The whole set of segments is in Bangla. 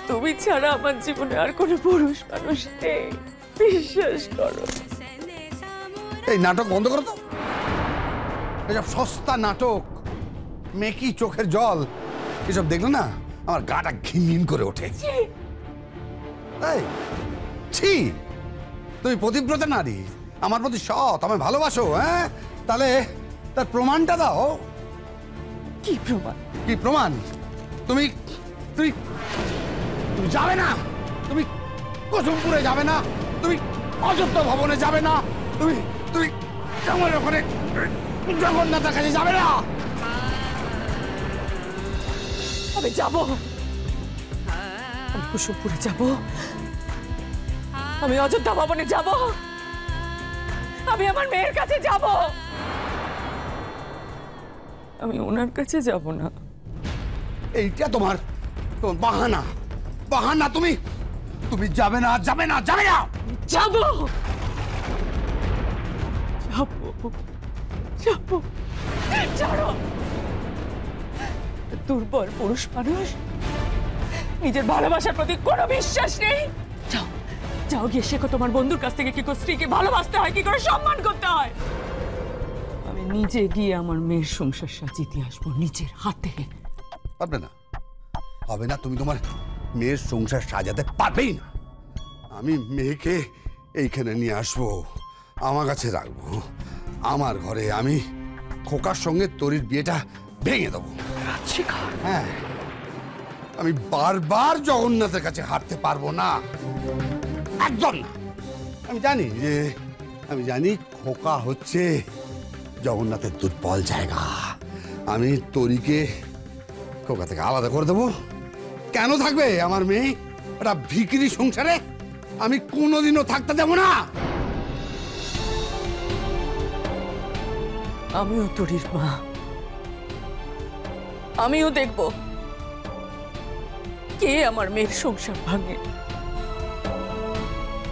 তুমি ছাড়া আমার জীবনে আর কোনো পুরুষ মানুষ নেই, বিশ্বাস করো। এই নাটক বন্ধ করো তো, এসব সস্তা নাটক, মেকি চোখের জল, এসব দেখলে না আমার গাটা ঘিনঘিন করে ওঠে। এই ছি, তুমি পতিব্রতা নারী, আমার প্রতি সৎ, আমায় ভালোবাসো, হ্যাঁ? তাহলে তার প্রমাণটা দাও। কি প্রমাণ? কি প্রমাণ? তুমি তুমি তুমি যাবে না, তুমি কুসুমপুরে যাবে না, তুমি অযোধ্যা ভবনে যাবে না, তুমি তুমি আমার ওখানে জগন্নাথের কাছে যাবে না। আমি যাবো, আমি কুসুমপুরে যাবো, আমি অযোধ্যা ভবনে যাব, আমি আমার মেয়ের কাছে যাব, আমি ওনার কাছে যাব না। এইটা তোমার তোমার বাহানা, বাহানা। তুমি তুমি যাবে না, যাবে না, যাবে না। যাবো, যাবো, যাবো। ছাড়ো, দুর্বল পুরুষ মানুষ, নিজের ভালোবাসার প্রতি কোনো বিশ্বাস নেই। যাও, যাও গিয়ে শেখো তোমার বন্ধুর কাছ থেকে কি করে স্ত্রীকে ভালোবাসতে হয়, কি করে সম্মান করতে হয়। আমি নিজে গিয়ে আমার মেয়ের সংসার সাজিয়ে দিয়ে আসবো নিজের হাতে। পারবে না, হবে না। তুমি তোমার মেয়ের সংসার সাজাতে পারবেই না। আমি মেয়েকে এইখানে নিয়ে আসবো, আমার কাছে রাখবো, আমার ঘরে। আমি খোকার সঙ্গে তরির বিয়েটা ভেঙে দেবো। হ্যাঁ, আমি বারবার জগন্নাথের কাছে হাঁটতে পারবো না, একদম না। আমি জানি যে, আমি জানি খোকা হচ্ছে জগন্নাথের দুর্বল জায়গা। আমি তরিকে খোকা থেকে আলাদা করে দেবো। কেন থাকবে আমার মেয়ে একটা ভিখিরি সংসারে? আমি কোনোদিনও থাকতে দেবো না। আমিও তরির মা, আমিও দেখব কে আমার মেয়ের সংসার ভাঙে।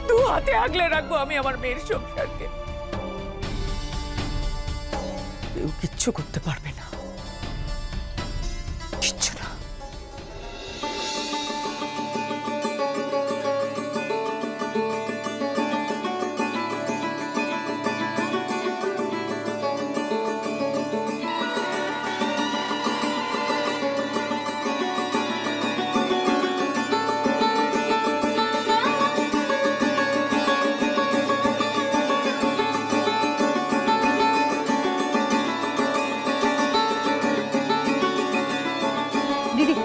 দু হাতে আগলে রাখবো আমি আমার মেয়ের সংসারকে, কেউ কিচ্ছু করতে পারবে না, কিচ্ছু না। দিদি